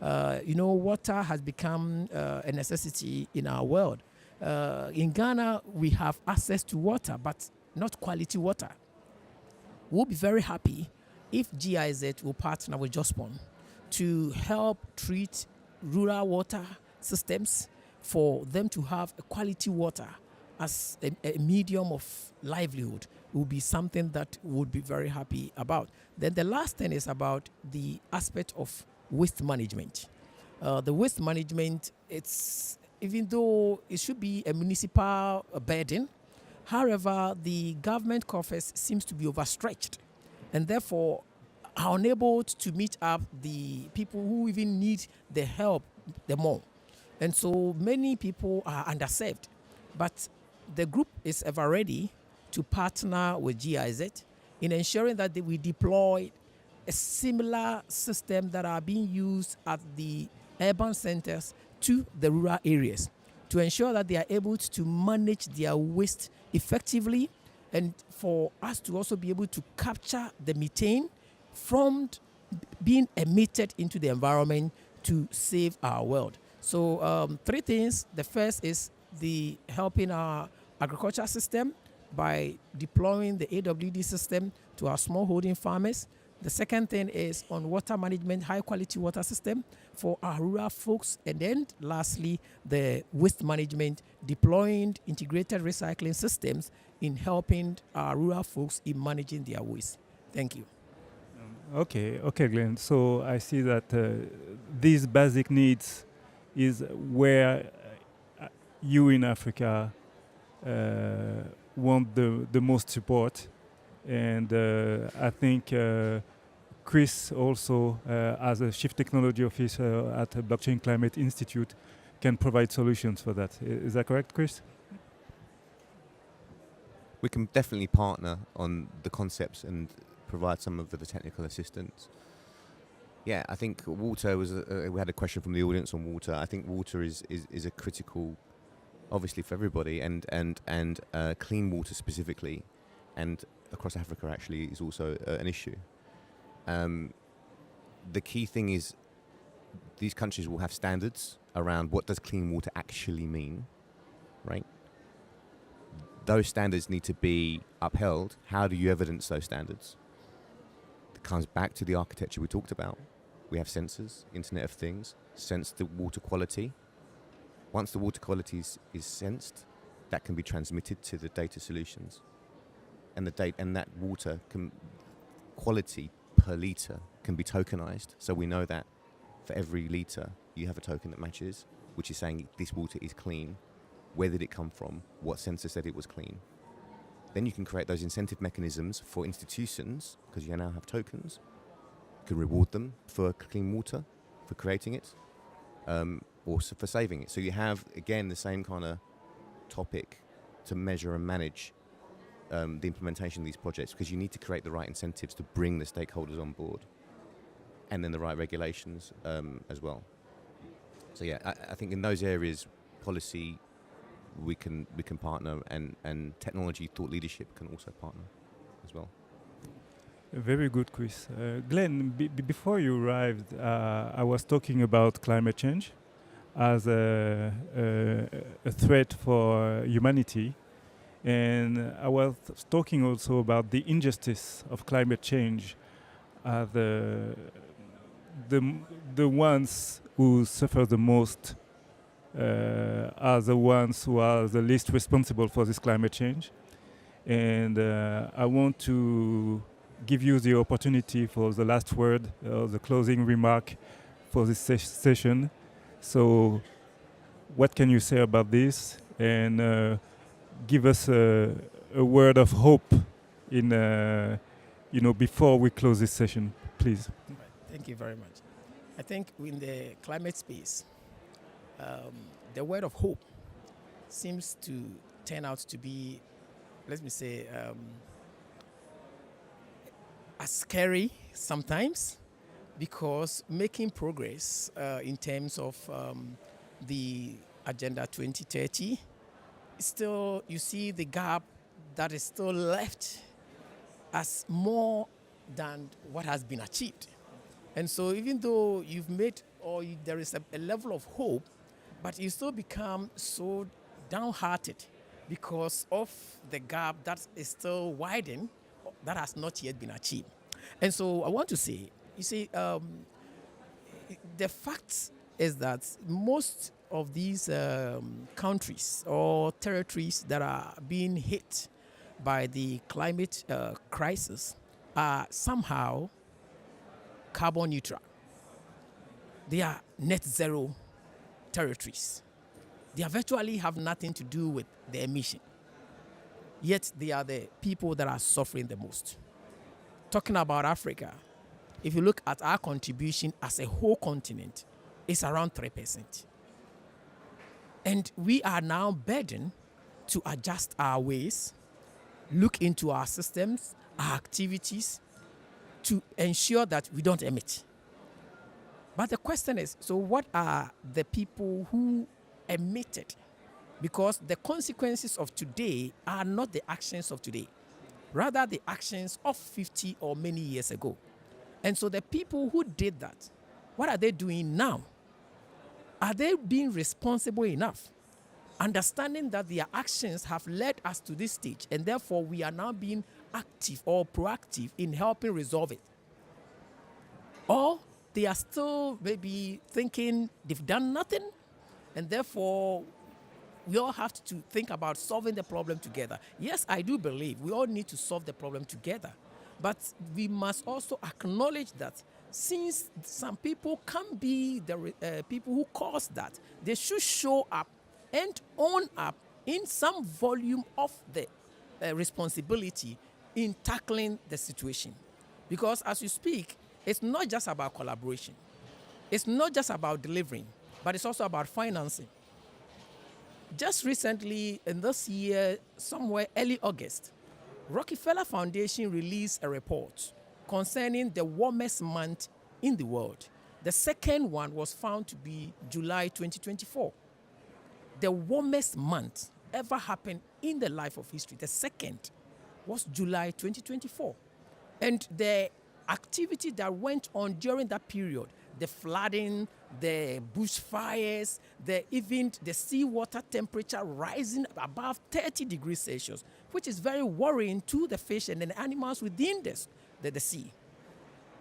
Water has become a necessity in our world. In Ghana, we have access to water, but not quality water. We'll be very happy if GIZ will partner with Just One to help treat rural water systems for them to have a quality water as a medium of livelihood. Will be something that would be very happy about. Then the last thing is about the aspect of waste management. The waste management, it's, even though it should be a municipal burden, however, the government coffers seems to be overstretched, and therefore are unable to meet up the people who even need the help the more. And so many people are underserved. But the group is ever ready to partner with GIZ in ensuring that we deploy a similar system that are being used at the urban centers to the rural areas, to ensure that they are able to manage their waste effectively, and for us to also be able to capture the methane from being emitted into the environment to save our world. So 3 things. The first is the helping our agriculture system by deploying the AWD system to our smallholding farmers. The second thing is on water management, high quality water system for our rural folks. And then lastly, the waste management, deploying integrated recycling systems in helping our rural folks in managing their waste. Thank you. Okay, Glenn. So I see that these basic needs is where you in Africa want the most support. And I think Chris also, as a Chief Technology Officer at the Blockchain Climate Institute, can provide solutions for that. Is that correct, Chris? We can definitely partner on the concepts and provide some of the technical assistance. Yeah, I think water was, we had a question from the audience on water. I think water is a critical, obviously for everybody, and clean water specifically, and across Africa actually is also an issue. The key thing is these countries will have standards around what does clean water actually mean, right? Those standards need to be upheld. How do you evidence those standards? It comes back to the architecture we talked about. We have sensors, Internet of Things, sense the water quality. Once the water quality is sensed, that can be transmitted to the data solutions. And that water quality per litre can be tokenized. So we know that for every litre, you have a token that matches, which is saying this water is clean. Where did it come from? What sensor said it was clean? Then you can create those incentive mechanisms for institutions, because you now have tokens. You can reward them for clean water, for creating it, or for saving it. So you have, again, the same kind of topic to measure and manage the implementation of these projects, because you need to create the right incentives to bring the stakeholders on board, and then the right regulations as well. So yeah, I think in those areas, policy, we can partner, and technology thought leadership can also partner as well. Very good, Chris. Glenn, before you arrived, I was talking about climate change as a threat for humanity. And I was talking also about the injustice of climate change. The ones who suffer the most are the ones who are the least responsible for this climate change. And I want to give you the opportunity for the last word, the closing remark for this session. So what can you say about this? And give us a word of hope in, before we close this session, please. Thank you very much. I think in the climate space, the word of hope seems to turn out to be, let me say, scary sometimes, because making progress in terms of the Agenda 2030, still you see the gap that is still left as more than what has been achieved. And so even though you've made, or there is a level of hope, but you still become so downhearted because of the gap that is still widened, that has not yet been achieved. And so I want to say, you see, the fact is that most of these countries or territories that are being hit by the climate crisis are somehow carbon neutral. They are net zero territories. They virtually have nothing to do with the emission. Yet they are the people that are suffering the most. Talking about Africa, if you look at our contribution as a whole continent, it's around 3%. And we are now burdened to adjust our ways, look into our systems, our activities, to ensure that we don't emit. But the question is, so what are the people who emitted? Because the consequences of today are not the actions of today, rather the actions of 50 or many years ago. And so the people who did that, what are they doing now? Are they being responsible enough? Understanding that their actions have led us to this stage, and therefore we are now being active or proactive in helping resolve it. Or they are still maybe thinking they've done nothing, and therefore we all have to think about solving the problem together. Yes, I do believe we all need to solve the problem together, but we must also acknowledge that since some people can be the people who cause that, they should show up and own up in some volume of the responsibility in tackling the situation. Because as you speak, it's not just about collaboration. It's not just about delivering, but it's also about financing. Just recently, in this year, somewhere early August, Rockefeller Foundation released a report concerning the warmest month in the world. The second one was found to be July 2024. The warmest month ever happened in the life of history. The second was July 2024. And the activity that went on during that period, the flooding, the bushfires, even the seawater temperature rising above 30 degrees Celsius, which is very worrying to the fish and the animals within the sea.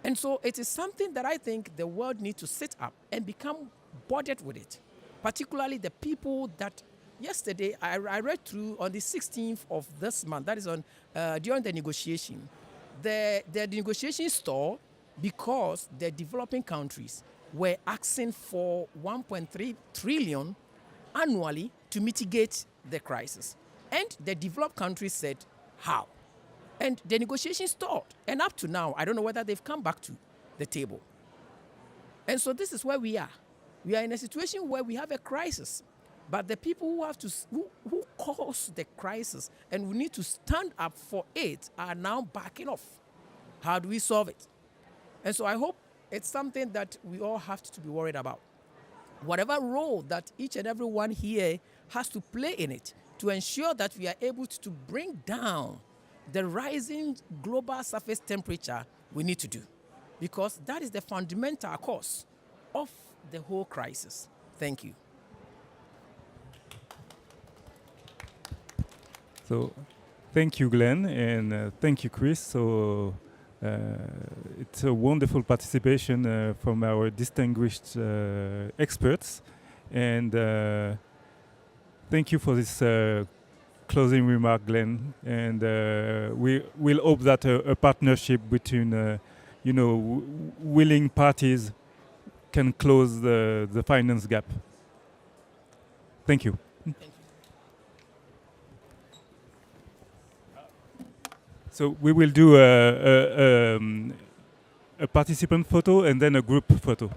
And so it is something that I think the world needs to sit up and become bothered with it, particularly the people that yesterday I read through on the 16th of this month, that is on during the negotiation. The negotiation stalled because the developing countries were asking for 1.3 trillion annually to mitigate the crisis. And the developed countries said, how? And the negotiation stalled. And up to now, I don't know whether they've come back to the table. And so this is where we are. We are in a situation where we have a crisis. But the people who caused the crisis and we need to stand up for it are now backing off. How do we solve it? And so I hope it's something that we all have to be worried about. Whatever role that each and every one here has to play in it to ensure that we are able to bring down the rising global surface temperature, we need to do. Because that is the fundamental cause of the whole crisis. Thank you. So, thank you, Glenn, and thank you, Chris. So, it's a wonderful participation from our distinguished experts, and thank you for this closing remark, Glenn. And we will hope that a partnership between, willing parties can close the finance gap. Thank you. Thank you. So we will do a participant photo and then a group photo.